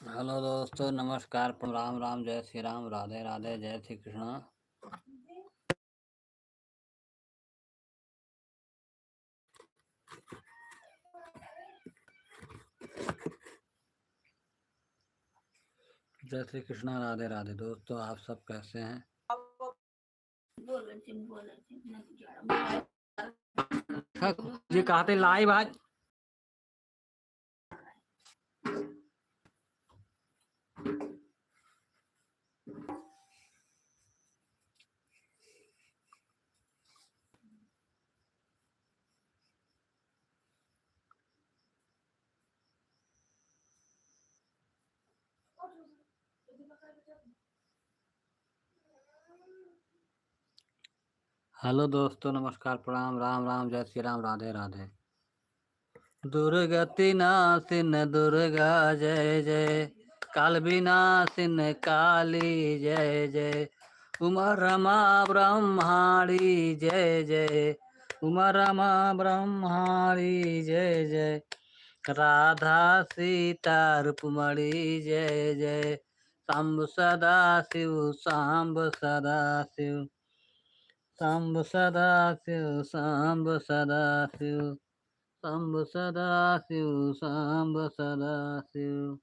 Hello दोस्तों, नमस्कार, राम राम, जय श्री राम, राधे राधे, जय श्री कृष्णा। जय श्री कृष्णा, राधे राधे। दोस्तों, आप सब कैसे हैं? जी कहते लाइव आज। हेलो दोस्तों, नमस्कार, प्रणाम, राम राम, जय श्री राम, राधे राधे। दुर्गति नासिन दुर्गा जय जय, काल विनाशिन काली जय जय, उमा रमा ब्रह्माणी जय जय, उमा रमा ब्रह्माणी जय जय, राधा सीता रुक्मणी जय जय, शंभु सदा शिव, शंभु सदा शिव, शंभु सदा शिव, शंभु सदा शिव, शंभु सदा शिव, शंभु सदा शिव।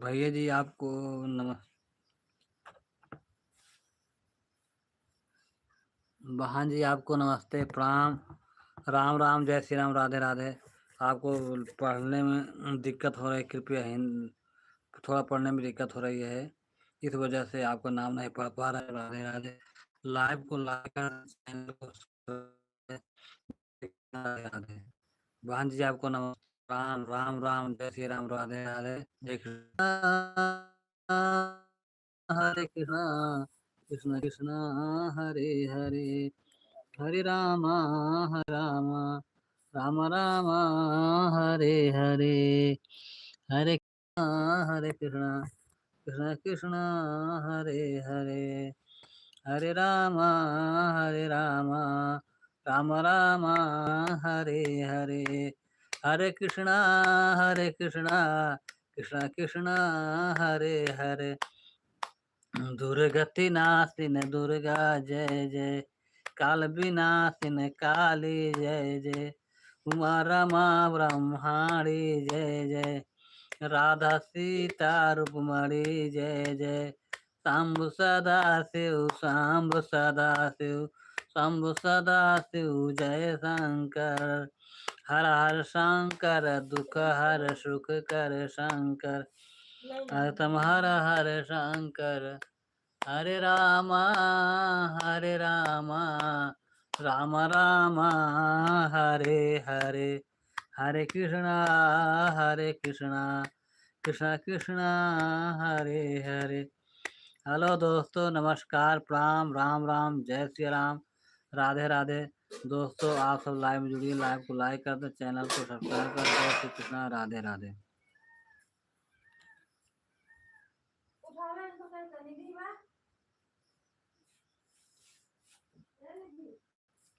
भैया जी आपको बहन जी आपको नमस्ते, प्रणाम, राम राम, जय श्री राम, राधे राधे। आपको पढ़ने में दिक्कत हो रही, कृपया थोड़ा पढ़ने में दिक्कत हो रही है, इस वजह से आपका नाम नहीं पढ़ पा रहे। राधे राधे। लाइव को लाइक कर, चैनल को सब्सक्राइब, राधे राधे। बहन जी आपको नमस्कार, राम राम राम, जय श्री राम, राधे राधे, जय कृष्ण, हरे कृष्णा, कृष्ण कृष्ण, हरे हरे, हरे राम, हरे राम, राम राम, हरे हरे, हरे कृष्णा, हरे कृष्णा, कृष्ण कृष्ण, हरे हरे, हरे राम, हरे राम, राम राम, हरे हरे, हरे कृष्णा, हरे कृष्णा, कृष्ण कृष्ण, हरे हरे, दुर्गति नाशिन दुर्गा जय जय, काल विनाशिन काली जय जय, उमा रमा ब्रह्माणी जय जय, राधा सीता रुक्मणी जय जय, शंभु सदा शिव, शंभु सदा शिव, शंभु सदा शिव, जय शंकर, हर हर शंकर, दुख हर सुख कर शंकर, तम हर हर शंकर, हरे रामा, हरे रामा, राम राम, हरे हरे, हरे कृष्णा, हरे कृष्णा, कृष्ण कृष्ण, हरे हरे। हेलो दोस्तों, नमस्कार, प्रणाम, राम राम, जय श्री राम, राधे राधे। दोस्तों, आप सब लाइव में जुड़िए, लाइव को लाइक कर दे, चैनल को सब्सक्राइब कर, जय श्री कृष्णा, राधे राधे।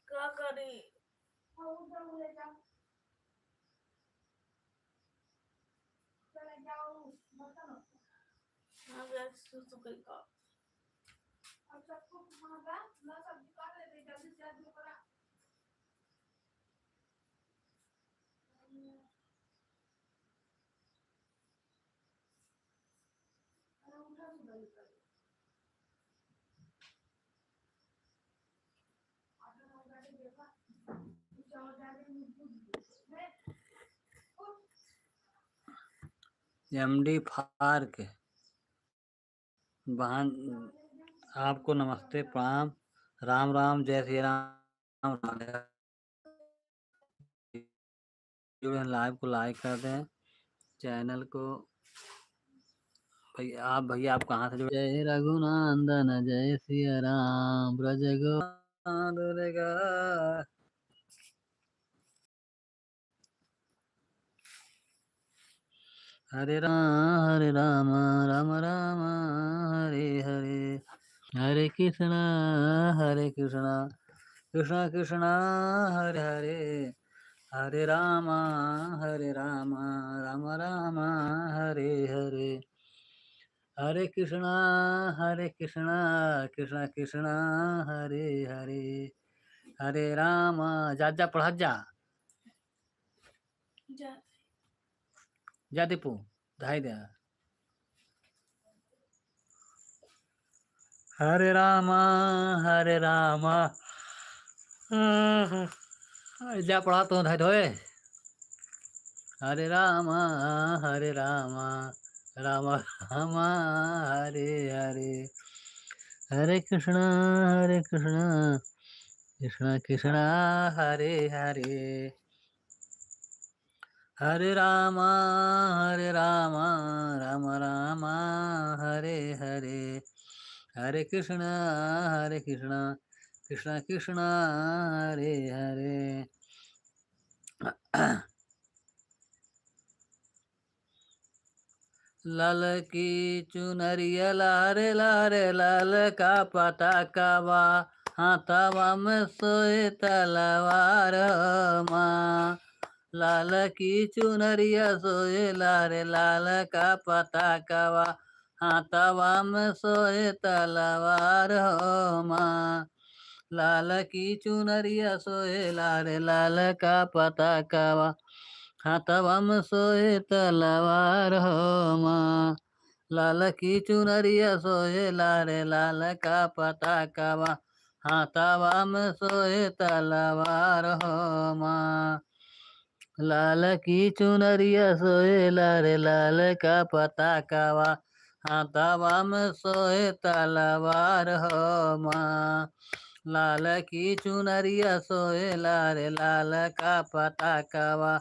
क्या करी MD फार्क बहन आपको नमस्ते प्रणाम। राम राम, जय श्री राम। लाइव को लाइक कर दें, चैनल को। भैया आप कहाँ से जुड़े? जय रघुनंदन जय सिया राम, ब्रज दुर्गा। हरे राम राम राम हरे हरे, हरे कृष्णा कृष्णा कृष्णा हरे हरे, हरे राम राम राम हरे हरे, हरे कृष्णा कृष्णा कृष्णा हरे हरे, हरे राम। जा पढ़ जा जा दीपू धाई दे। हरे राम जा पढ़ा तो धाई धोए। हरे राम राम राम हरे हरे, हरे कृष्णा कृष्णा कृष्णा हरे हरे, हरे राम राम राम हरे हरे, हरे कृष्णा कृष्णा कृष्णा हरे हरे। लाल की चुनरिया लारे लारे, लाल का पताकावा हाथावा में सोए तलवार माँ। लाल की चुनरिया सोए लारे, लाल का पताकावा हाथावा में सोए तलवार माँ। लाल की चुनरिया सोए लारे, लाल का पताकावा हाथवा में सोए तलवार माँ। लाल की चुनरिया सोए लारे, लाल का पताकावा हाथवा में सोए तलवार माँ। लाल की चुनरिया सोए लारे, लाल का पताकावा हाथवा में सोए तलवार माँ। लाल की चुनरिया सोए लारे, लाल का पताकावा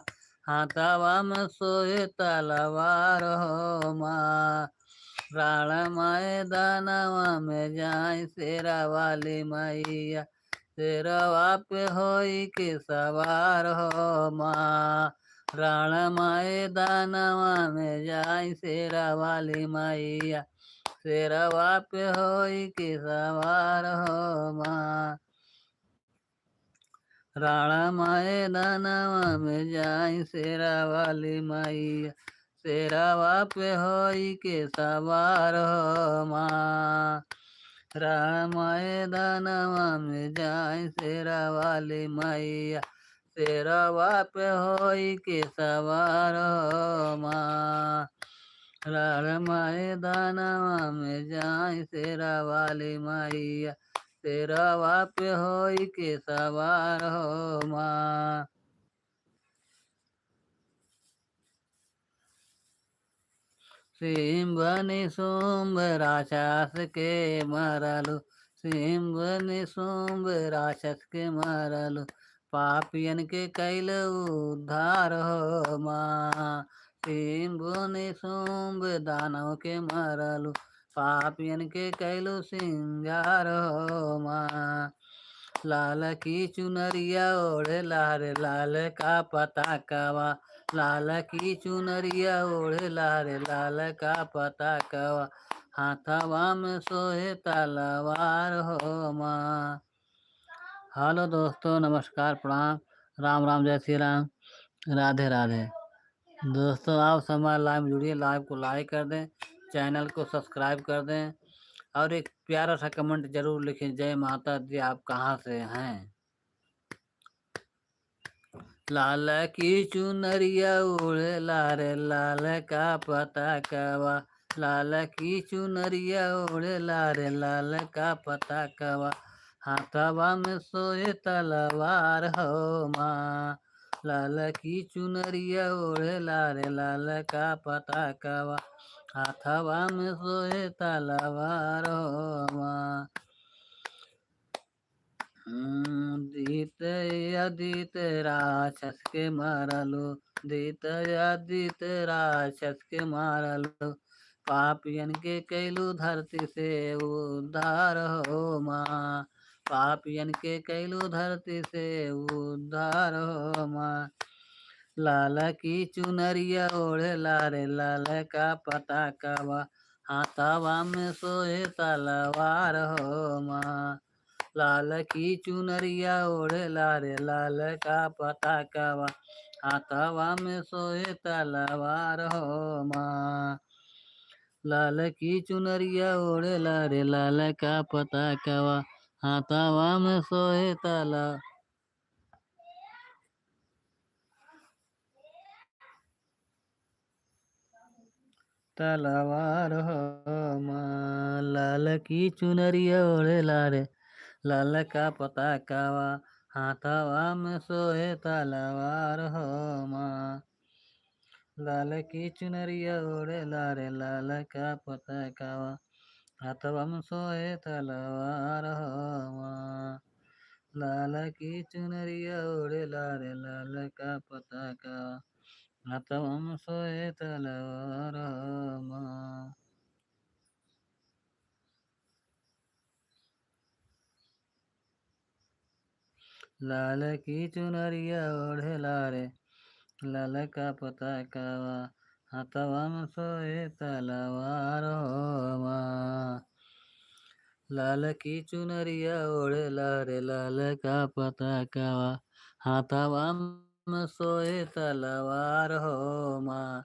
हाथवा में सोए तलवार माँ। प्राण माए दानवा में जाए शेरा वाली मैया, शेरवा पे होई के सवार माँ। प्राण माए दानवा में जाए शेरा वाली मैया, शेरवा पे होई के सवार माँ। राणा माए दानवा में जाई शेरा वाली मैया, शेरावा पे होई के सवार माँ। राणा माए दानवा में जाई शेरा वाली मैया, शेरावा पे होई के सवार माँ। राणा माए दानवा में जाई शेरा वाली मैया, शेरवा पे होई के सवार माँ। सिंह बने सोम राक्षस के मरलु, सिंह बने सोम राक्षस के मरलु, पापियन के कैल उद्धार माँ। सिंह बने सोम दानव के मरलु, पापियन के कैलु सिंगार माँ। लाल की चुनरिया ओढ़े लारे, लाल का पताकावा लाल की चुनरिया ओढ़े लारे, लाल का पताकावा हाथवा में सोहे तलवार माँ। हेलो दोस्तों, नमस्कार प्रणाम, राम राम जय श्री राम, राधे राधे। दोस्तों आप हमारे लाइव जुड़िए, लाइव को लाइक कर दें, चैनल को सब्सक्राइब कर दें और एक प्यारा सा कमेंट जरूर लिखें, जय माता दी। आप कहाँ से हैं? लाल की चुनरिया उड़े लारे, लाल का पताकावा लाल की चुनरिया उड़े लारे, लाल का पताकावा हाथवा में सोए तलवार माँ। लाल की चुनरिया उड़े लारे, लाल का पताकावा हाथवा में सोहे तलवार हो माँ। दीत अदित राक्षस के मारलो, दीत अदित राक्षस के मारलो, पापियन के कैलू धरती से उद्धार हो माँ। पापियन के कैलू धरती से उद्धार हो माँ। लाल की चुनरिया ओढ़े लारे लाल का पताकावा, हाथावा में सोहे तलवार हो माँ। लाल की चुनरिया ओढ़े लारे लाल का पताकावा, हाथावा में सोहे तलवार हो माँ। लाल की चुनरिया ओढ़े लारे लाल का पताकावा, हाथावा में सोहे तलवार हो माँ। लाल की चुनरिया ओढ़े लारे लाल का पताकावा, हाथावा में सोहे तलवार हो माँ। लाल की चुनरिया ओढ़े लारे लाल का पताकावा, हाथावा में सोहे तलवार हो माँ। लाल की चुनरिया ओढ़े लारे लाल का पताकावा, हाथावा में सोहे तलवार हो माँ। लाल की चुनरिया ओढ़े लारे लाल का पताकावा, हाथवा में सोहे तलवार हो माँ। लाल की चुनरिया ओढ़े लारे लाल का पताकावा, हाथवा में सोहे तलवार हो माँ।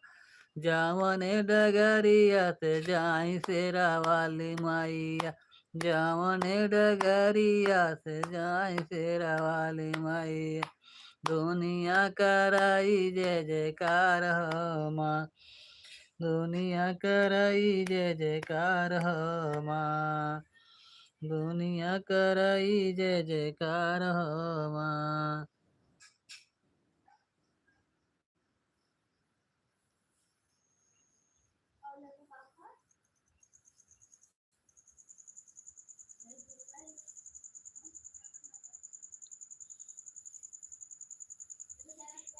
जावने डगरिया से जाई शेरा वाली मैया, जावने डगरिया से जाई शेरा वाली मैया, दुनिया कराई जय जयकार हो माँ। दुनिया कराई जय जयकार हो माँ। दुनिया कराई जय जयकार हो माँ।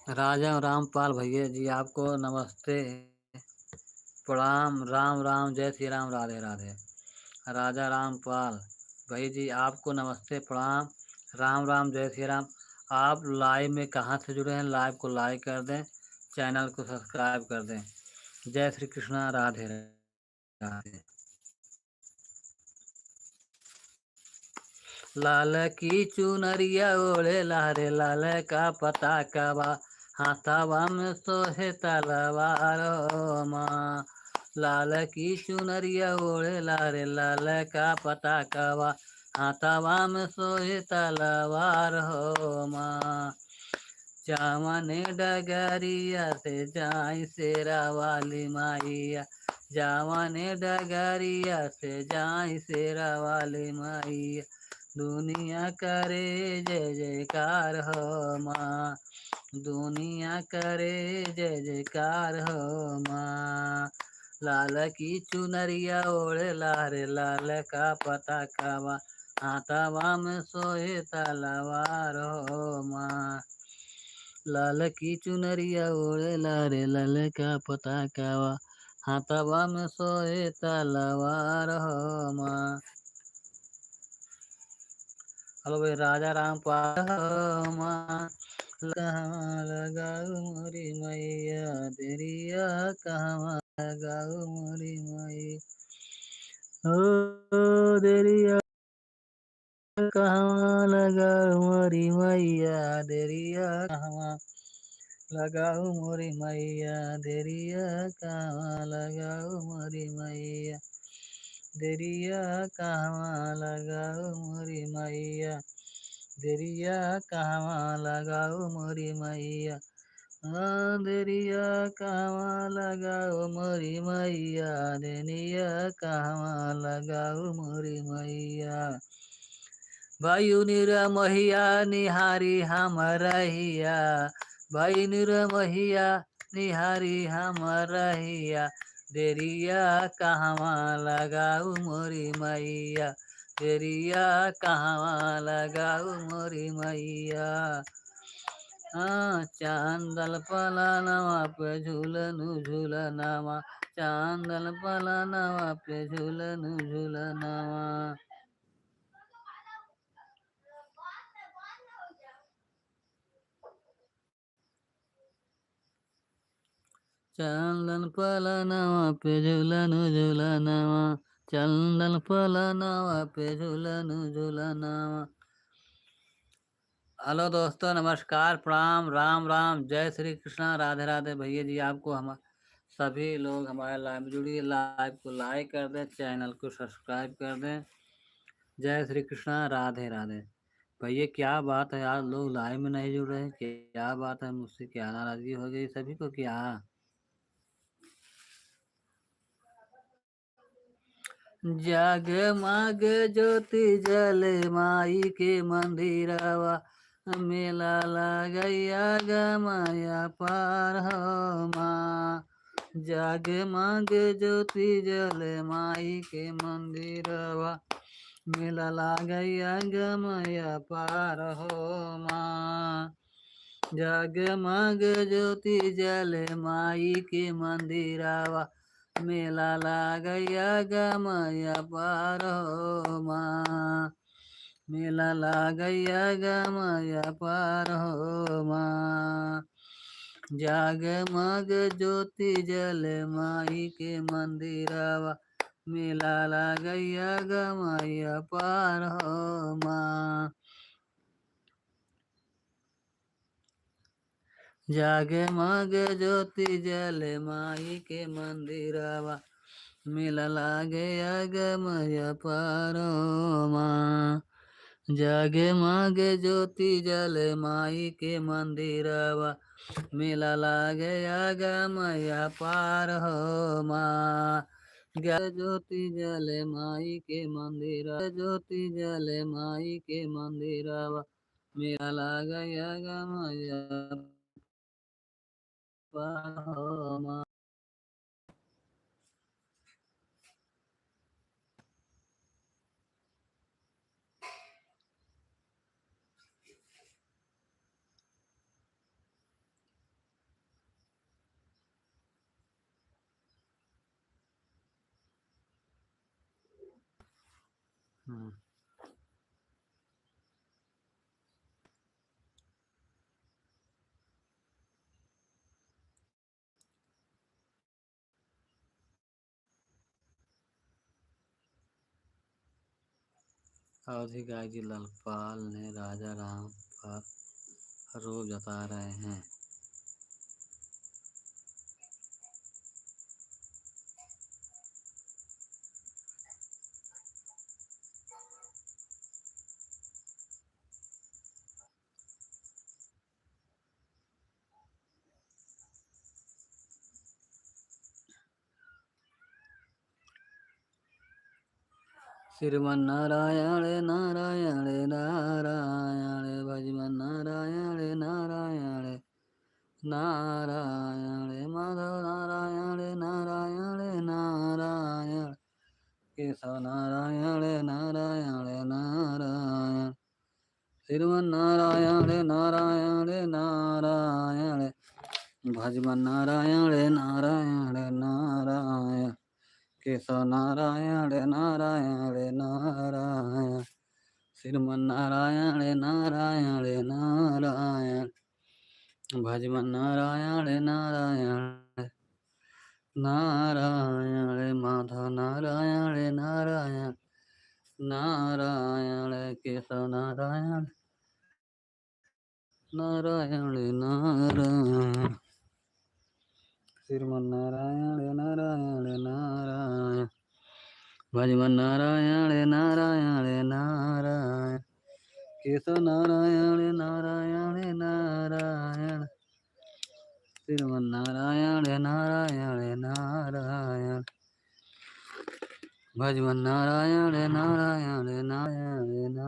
राजा रामपाल भैया जी आपको नमस्ते, प्रणाम, राम राम, जय श्री राम, राधे राधे। राजा रामपाल भाई जी आपको नमस्ते, प्रणाम, राम राम, जय श्री राम। आप लाइव में कहाँ से जुड़े हैं? लाइव को लाइक कर दें, चैनल को सब्सक्राइब कर दें। जय श्री कृष्णा, राधे राधे। लाल की चुनरिया ओढ़े लारे लाल का पताकावा, हाथावा में सोहे तलवार हो माँ। लाल की चुनरिया ओढ़े लारे लाल का पताकावा, हाथावा में सोहे तलवार हो माँ। जावने डगरिया से जाई शेरा वाली माइया, जावने डगरिया से जाई शेरा वाली माइया, दुनिया करे जय जयकार हो माँ। दुनिया करे जय जयकार हो माँ। लाल की चुनरिया ओढ़े लारे लाल का पताकावा, हाथावा में सोहे तलवार हो माँ। लाल की चुनरिया ओढ़े लारे लाल का पताकावा, हाथावा में सोहे तलवार हो माँ। हेलो भाई, राजा रामपाल हो माँ। कहाँ लगाऊ मोरी मैया तेरिया, कहाँ लगाऊ मोरी मैया, ओ देरिया कहाँ लगाऊ मोरी मैया, देरिया कहाँ लगाऊ मोरी मैया, देरिया कहाँ लगाऊ मोरी मैया, देरिया कहाँ लगाऊ मोरी मैया, देरिया कहाँ लगाऊ मोरी मैया, हाँ देरिया कहाँ लगाऊ मोरी मैया, देरिया कहाँ लगाऊ मोरी मैया। भाई निरमहिया निहारी हम रहिया, भाई निरमहिया निहारी हम रहिया, देरिया कहवा लगाऊ मोरी मैया, देरिया कहवा लगाऊ मोरी मैया। हाँ चांदल पलानवा पे झूलनु झूलनवा, चांदल पलानवा पे झूलनु झूलनवा। चंदन पलनवा पे झूलनु झूलनवा, चंदन पलनवा पे झूलनु झूलनवा। हेलो दोस्तों, नमस्कार, प्रणाम, राम राम, जय श्री कृष्णा, राधे राधे। भैया जी आपको हम सभी लोग हमारे लाइव में जुड़िए, लाइव को लाइक कर दें, चैनल को सब्सक्राइब कर दें। जय श्री कृष्णा, राधे राधे। भैया क्या बात है, आज लोग लाइव में नहीं जुड़ रहे हैं, क्या बात है, मुझसे क्या नाराजगी हो गई सभी को क्या? जगमग ज्योति जले माई के मंदिरवा, मेला लगैया गमया पार हो माँ। जगमग ज्योति जले माई के मंदिरवा, मेला लगैया गमया पार हो माँ। जगमग ज्योति जले माई के मंदिरवा, मेला लागैया गमया पार हो माँ, मेला लागैया गमया पार हो माँ। जगमग ज्योति जले माई के मंदिरवा, मेला लागैया गमया पार हो माँ। जगमग ज्योति जले माई के मंदिरवा, मेला लागे अगमय पारो माँ। जगमग ज्योति जले माई के मंदिरवा, मेला लागे अगमय पार हो माँ। ज्योति जले माई के मंदिर, ज्योति जले माई के मंदिरवा, मेला लागे अगमय पार हो माँ। अवधि गाय जी ललपाल ने राजा राम पर रोब जता रहे हैं। श्रीमन नारायण नारायण नारायण, भजमन नारायण नारायण नारायण, माधव नारायण नारायण नारायण, केशव नारायण नारायण नारायण। श्रीमन नारायण नारायण नारायण, भजमन नारायण नारायण नारायण, केशव नारायण नारायण नारायण। श्रीमन नारायण नारायण नारायण, भजमन नारायण नारायण नारायण, माधव नारायण नारायण नारायण, केशव नारायण नारायण नारायण। श्रीमन नारायण नारायण नारायण, भजमन नारायण नारायण नारायण, केशव नारायण नारायण नारायण। श्रीमन नारायण नारायण नारायण, भजमन नारायण नारायण नारायण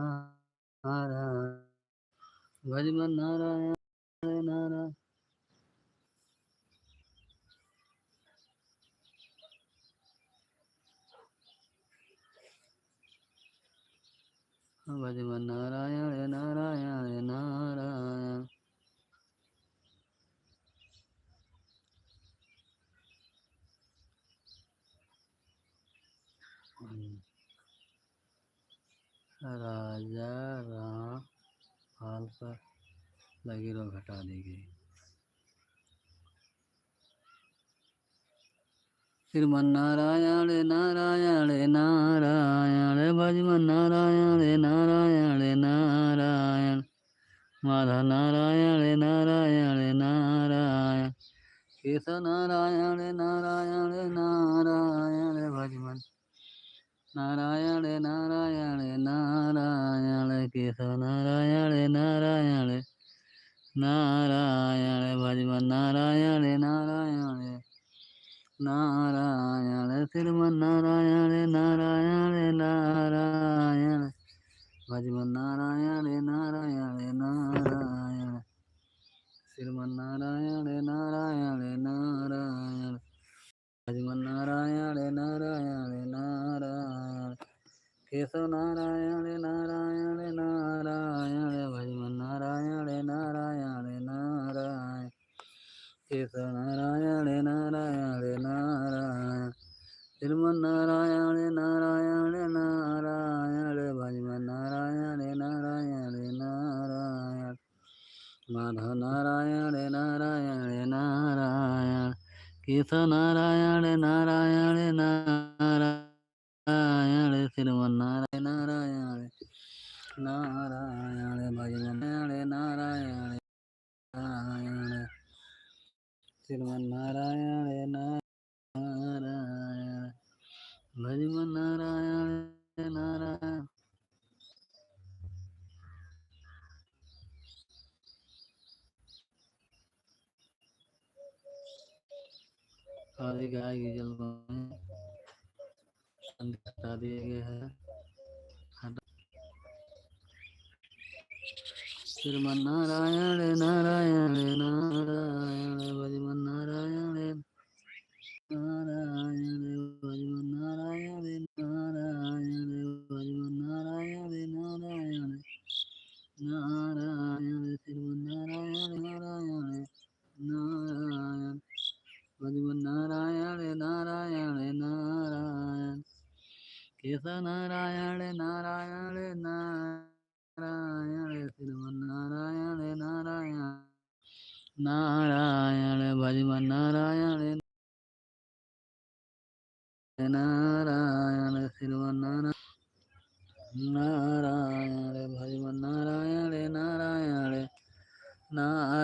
नारायण, भजमन नारायण नारायण। भजमन नारायण नारायण नारायण। राजा राम हाल पर लगी रो घटा दी गई। श्रीमन्नारायण नारायण नारायण भजमन नारायण नारायण नारायण। माधव नारायण नारायण नारायण। केशव नारायण नारायण नारायण भजमन नारायण नारायण नारायण। केशव नारायण नारायण नारायण भजमन नारायण नारायण नारायण। श्रीमन नारायण नारायण नारायण भजमन नारायण नारायण नारायण। श्रीमन नारायण नारायण नारायण भजमन नारायण नारायण नारायण। केशव नारायण नारायण नारायण भजमन नारायण नारायण नारायण। केशव नारायण नारायण नारायण। श्रीमन नारायण नारायण नारायण भजमन नारायण नारायण नारायण। माधव नारायण नारायण नारायण। केशव नारायण नारायण नारायण। श्रीमन नारायण नारायण नारायण भजमन नारायण नारायण। श्रीमन नारायण नारायण भजमन नारायण नारायण। आदि गाय की जल में हटा दिए गए हैं। श्रीमन नारायण नारायण नारायण भजमन नारायण नारायण भजमन नारायण नारायण भजमन नारायण नारायण नारायण। श्रीमन नारायण नारायण नारायण भजमन नारायण नारायण नारायण। केशव नारायण नारायण नारायण। श्रीमन नारायण नारायण नारायण भजमन नारायण नारायण। श्रीमन नारायण नारायण भजमन नारायण नारायण नारायण।